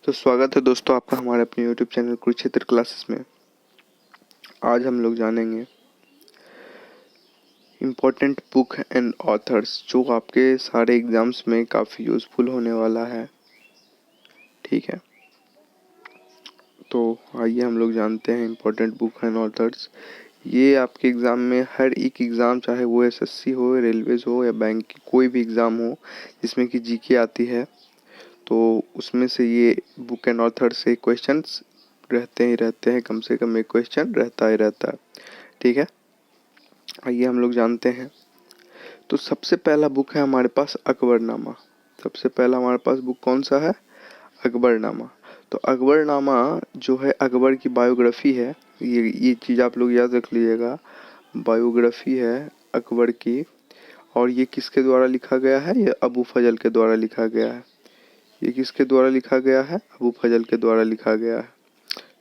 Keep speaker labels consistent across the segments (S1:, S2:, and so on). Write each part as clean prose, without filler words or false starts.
S1: तो स्वागत है दोस्तों आपका हमारे अपने यूट्यूब चैनल कुरुक्षेत्र क्लासेस में। आज हम लोग जानेंगे इम्पोर्टेंट बुक एंड ऑथर्स जो आपके सारे एग्जाम्स में काफ़ी यूज़फुल होने वाला है। ठीक है, तो आइए हम लोग जानते हैं इम्पोर्टेंट बुक एंड ऑथर्स। ये आपके एग्ज़ाम में हर एक एग्ज़ाम, चाहे वो एसएससी हो, रेलवेज हो या बैंक की कोई भी एग्ज़ाम हो जिसमें कि जीके आती है, तो उसमें से ये बुक एंड ऑथर से क्वेश्चंस रहते ही रहते हैं। कम से कम एक क्वेश्चन रहता ही रहता है। ठीक है, आइए हम लोग जानते हैं। तो सबसे पहला बुक है हमारे पास अकबरनामा। सबसे पहला हमारे पास बुक कौन सा है? अकबरनामा। तो अकबरनामा जो है अकबर की बायोग्राफी है। ये चीज़ आप लोग याद रख लीजिएगा, बायोग्राफी है अकबर की। और ये किसके द्वारा लिखा गया है? ये अबू फजल के द्वारा लिखा गया है। ये किसके द्वारा लिखा गया है? अबू फजल के द्वारा लिखा गया है।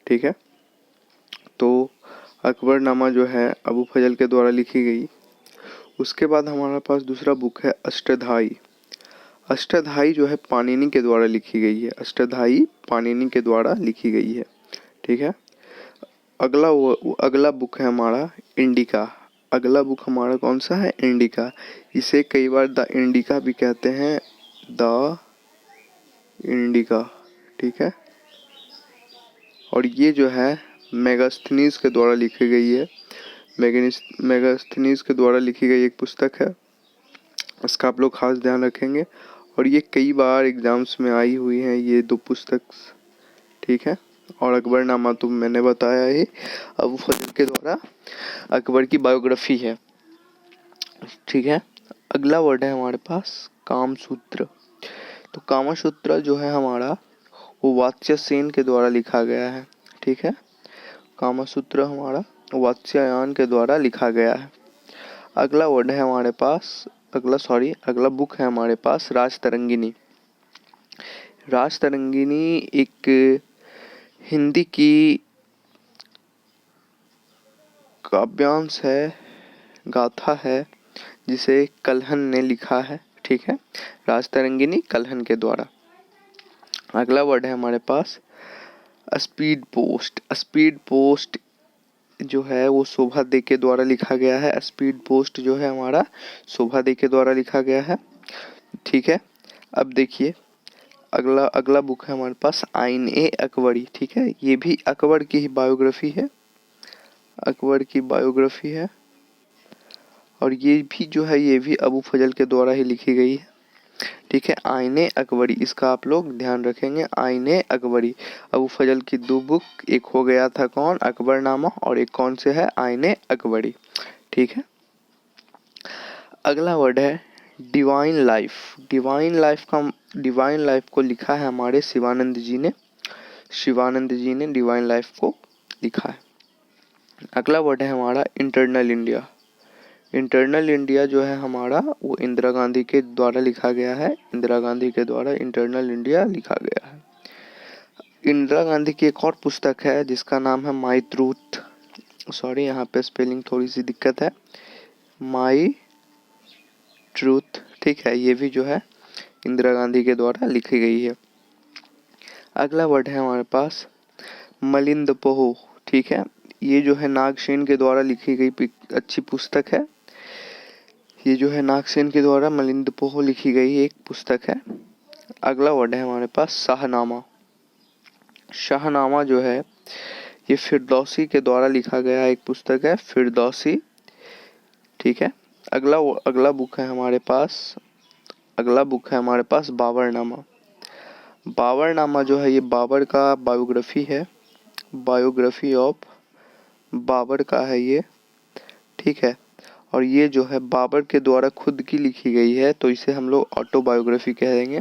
S1: ठीक है, तो अकबरनामा जो है अबू फजल के द्वारा लिखी गई। उसके बाद हमारे पास दूसरा बुक है अष्टधाई। अष्टधाई जो है पाणिनि के द्वारा लिखी गई है। अष्टधाई पाणिनि के द्वारा लिखी गई है। ठीक है, अगला बुक है हमारा इंडिका। अगला बुक हमारा कौन सा है? इंडिका। इसे कई बार द इंडिका भी कहते हैं, द इंडिका। ठीक है, और ये जो है मेगास्थनीज के द्वारा लिखी गई है। मेगास्थनीज के द्वारा लिखी गई एक पुस्तक है, इसका आप लोग खास ध्यान रखेंगे। और ये कई बार एग्जाम्स में आई हुई हैं ये दो पुस्तक। ठीक है, और अकबरनामा तो मैंने बताया ही, अबू फजल के द्वारा अकबर की बायोग्राफी है। ठीक है, अगला वर्ड है हमारे पास कामसूत्र। तो कामसूत्र जो है हमारा वो वात्स्यसेन के द्वारा लिखा गया है। ठीक है, कामसूत्र हमारा वात्स्यायन के द्वारा लिखा गया है। अगला वर्ड है हमारे पास अगला बुक है हमारे पास राजतरंगिणी। राजतरंगिणी एक हिंदी की काव्यांश है, गाथा है, जिसे कल्हन ने लिखा है। ठीक है, राजतरंगिणी कल्हन के द्वारा। अगला वर्ड है हमारे पास स्पीड पोस्ट। स्पीड पोस्ट जो है वो शोभा दे के द्वारा लिखा गया है। स्पीड पोस्ट जो है हमारा शोभा दे के द्वारा लिखा गया है। ठीक है, अब देखिए अगला बुक है हमारे पास आइन ए अकबरी। ठीक है, ये भी अकबर की ही बायोग्राफी है। अकबर की बायोग्राफी है, और ये भी जो है ये भी अबू फजल के द्वारा ही लिखी गई है। ठीक है, आईने अकबरी, इसका आप लोग ध्यान रखेंगे। आईने अकबरी, अबू फजल की दो बुक, एक हो गया था कौन? अकबरनामा, और एक कौन से है? आईने अकबरी। ठीक है, अगला वर्ड है डिवाइन लाइफ। डिवाइन लाइफ को लिखा है हमारे शिवानंद जी ने। शिवानंद जी ने डिवाइन लाइफ को लिखा है। अगला वर्ड है हमारा इंटरनल इंडिया। इंटरनल इंडिया जो है हमारा वो इंदिरा गांधी के द्वारा लिखा गया है। इंदिरा गांधी के द्वारा इंटरनल इंडिया लिखा गया है। इंदिरा गांधी की एक और पुस्तक है जिसका नाम है माई ट्रूथ। सॉरी, यहाँ पे स्पेलिंग थोड़ी सी दिक्कत है। My truth. ठीक है, ये भी जो है इंदिरा गांधी के द्वारा लिखी गई है। अगला वर्ड है हमारे पास मलिंद पोहो। ठीक है, ये जो है नागसेन के द्वारा लिखी गई अच्छी पुस्तक है। ये जो है नागसेन के द्वारा मलिंद पोहो लिखी गई एक पुस्तक है। अगला वर्ड है हमारे पास शाहनामा। शाहनामा जो है ये फिरदौसी के द्वारा लिखा गया एक पुस्तक है, फिरदौसी। ठीक है, अगला बुक है हमारे पास बाबरनामा। बाबरनामा जो है ये बाबर का बायोग्राफी है। बायोग्राफी ऑफ बाबर का है ये। ठीक है, और ये जो है बाबर के द्वारा खुद की लिखी गई है, तो इसे हम लोग ऑटोबायोग्राफी कह देंगे।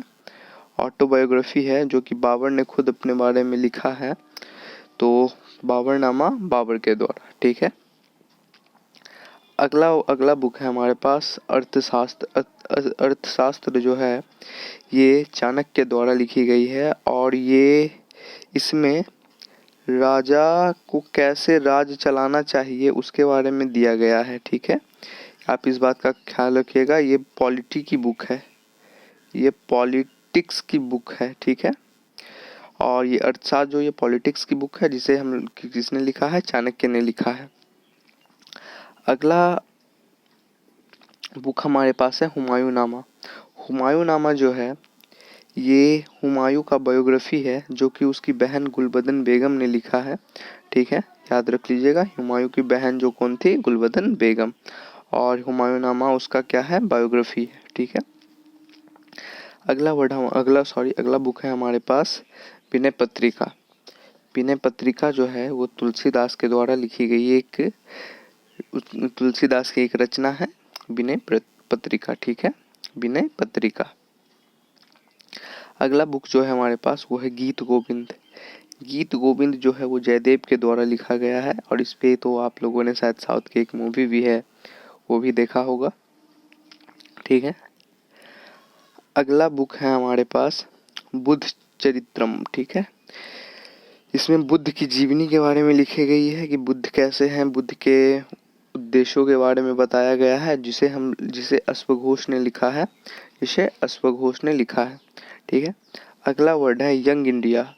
S1: ऑटोबायोग्राफी है जो कि बाबर ने खुद अपने बारे में लिखा है, तो बाबरनामा बाबर के द्वारा। ठीक है, अगला बुक है हमारे पास अर्थशास्त्र। अर्थशास्त्र जो है ये चाणक्य द्वारा लिखी गई है, और ये इसमें राजा को कैसे राज चलाना चाहिए उसके बारे में दिया गया है। ठीक है, आप इस बात का ख्याल रखिएगा। ये पॉलिटी की बुक है, ये पॉलिटिक्स की बुक है। ठीक है, और ये अर्थशास्त्र जो ये पॉलिटिक्स की बुक है, जिसे हम किसने लिखा है, चाणक्य ने लिखा है। अगला बुक हमारे पास है हुमायूं नामा। हुमायूं नामा जो है ये हुमायूं का बायोग्राफी है, जो कि उसकी बहन गुलबदन बेगम ने लिखा है। ठीक है, याद रख लीजिएगा, हुमायूं की बहन जो कौन थी, गुलबदन बेगम, और हुमायूं नामा उसका क्या है, बायोग्राफी है। ठीक है, अगला बुक है हमारे पास विनय पत्रिका। विनय पत्रिका जो है वो तुलसीदास के द्वारा लिखी गई एक तुलसीदास की एक रचना है, विनय पत्रिका। ठीक है, विनय पत्रिका। अगला बुक जो है हमारे पास वो है गीत गोविंद। गीत गोविंद जो है वो जयदेव के द्वारा लिखा गया है, और इस पे तो आप लोगों ने शायद साउथ की एक मूवी भी है, वो भी देखा होगा। ठीक है, अगला बुक है हमारे पास बुद्ध चरित्रम। ठीक है, इसमें बुद्ध की जीवनी के बारे में लिखी गई है कि बुद्ध कैसे हैं, बुद्ध के उद्देश्यों के बारे में बताया गया है, जिसे अश्वघोष ने लिखा है, जिसे अश्वघोष ने लिखा है। ठीक है, अगला वर्ड है यंग इंडिया।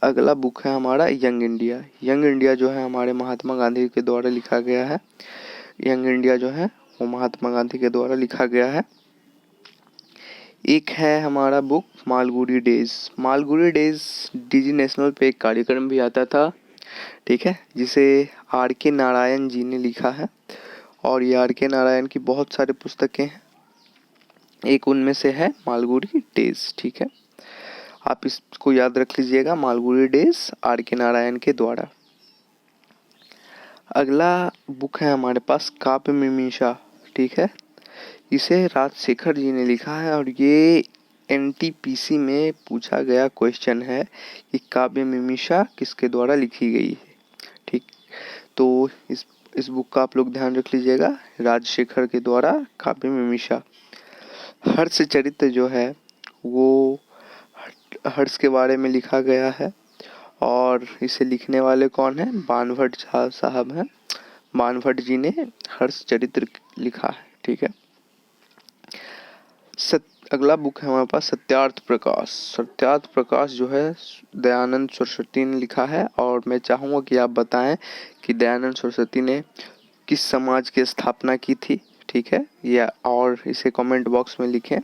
S1: अगला बुक है हमारा यंग इंडिया। यंग इंडिया जो है हमारे महात्मा गांधी के द्वारा लिखा गया है। यंग इंडिया जो है वो महात्मा गांधी के द्वारा लिखा गया है। एक है हमारा book Malgudi days. Malgudi days DG national पे एक कार्यक्रम भी आता था। ठीक है, जिसे आर के नारायण जी ने लिखा है, और ये आर के नारायण की बहुत सारी पुस्तकें हैं, एक उनमें से है मालगुडी डेज। ठीक है, आप इसको याद रख लीजिएगा, मालगुडी डेज आर के नारायण के द्वारा। अगला बुक है हमारे पास काव्य मीमांसा। ठीक है, इसे राजशेखर जी ने लिखा है, और ये एनटीपीसी में पूछा गया क्वेश्चन है कि काव्य मीमांसा किसके द्वारा लिखी गई है। ठीक, तो इस बुक का आप लोग ध्यान रख लीजिएगा, राजशेखर के द्वारा काव्य मीमांसा। हर्ष चरित्र जो है वो हर्ष के बारे में लिखा गया है, और इसे लिखने वाले कौन है, बाणभट्ट साहब हैं। बाणभट्ट जी ने हर्ष चरित्र लिखा है। ठीक है, अगला बुक है हमारे पास सत्यार्थ प्रकाश। सत्यार्थ प्रकाश जो है दयानंद सरस्वती ने लिखा है, और मैं चाहूँगा कि आप बताएं कि दयानंद सरस्वती ने किस समाज की स्थापना की थी। ठीक है, या और इसे कमेंट बॉक्स में लिखें,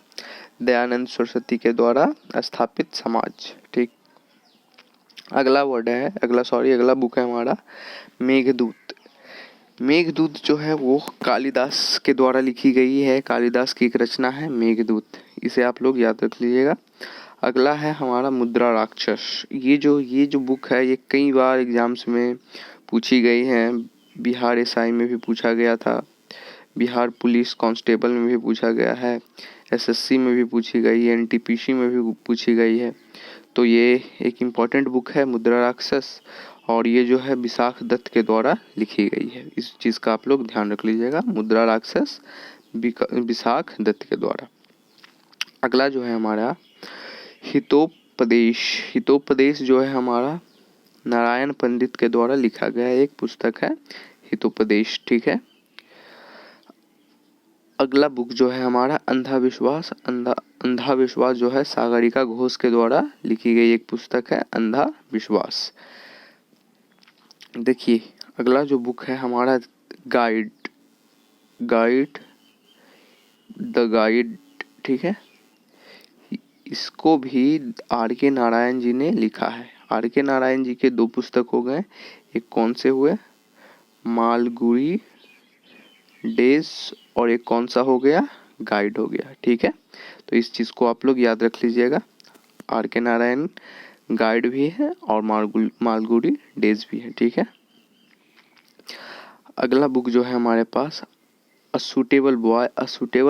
S1: दयानंद सरस्वती के द्वारा स्थापित समाज। ठीक, अगला बुक है हमारा मेघदूत। मेघदूत जो है वो कालिदास के द्वारा लिखी गई है, कालिदास की एक रचना है मेघदूत, इसे आप लोग याद रख लीजिएगा। अगला है हमारा मुद्रा राक्षस। ये जो बुक है ये कई बार एग्जाम्स में पूछी गई है, बिहार एसआई में भी पूछा गया था, बिहार पुलिस कांस्टेबल में भी पूछा गया है, एसएससी में भी पूछी गई है, एनटीपीसी में भी पूछी गई है। तो ये एक इम्पॉर्टेंट बुक है मुद्रा राक्षस, और ये जो है विशाख दत्त के द्वारा लिखी गई है। इस चीज़ का आप लोग ध्यान रख लीजिएगा, मुद्रा राक्षस विशाख दत्त के द्वारा। अगला जो है हमारा हितोपदेश। हितोपदेश जो है हमारा नारायण पंडित के द्वारा लिखा गया एक पुस्तक है, हितोपदेश। ठीक है, अगला बुक जो है हमारा अंधा विश्वास जो है सागरिका घोष के द्वारा लिखी गई एक पुस्तक है, अंधा विश्वास। देखिए, अगला जो बुक है हमारा गाइड द गाइड। ठीक है, इसको भी आर के नारायण जी ने लिखा है। आर के नारायण जी के दो पुस्तक हो गए, एक कौन से हुए, मालगुडी डेज, और एक कौन सा हो गया, गाइड हो गया। ठीक है, तो इस चीज़ को आप लोग याद रख लीजिएगा, आर के नारायण गाइड भी है और मालगुडी डेज भी है। ठीक है, अगला बुक जो है हमारे पास अ सूटेबल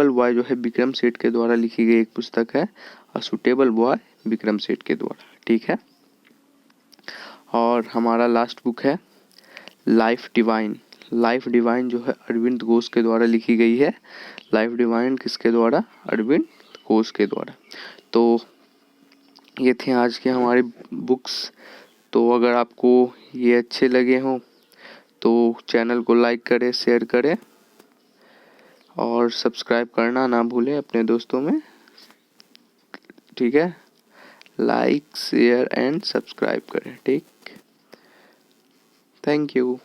S1: बॉय जो है विक्रम सेठ के द्वारा लिखी गई एक पुस्तक है, a suitable boy Vikram Seth के द्वारा। ठीक है, और हमारा लास्ट बुक है लाइफ डिवाइन जो है अरविंद घोष के द्वारा लिखी गई है। लाइफ डिवाइन किसके द्वारा, अरविंद घोष के द्वारा। तो ये थे आज के हमारे बुक्स। तो अगर आपको ये अच्छे लगे हों तो चैनल को लाइक करें, शेयर करें, और सब्सक्राइब करना ना भूलें अपने दोस्तों में। ठीक है, लाइक शेयर एंड सब्सक्राइब करें। ठीक, थैंक यू।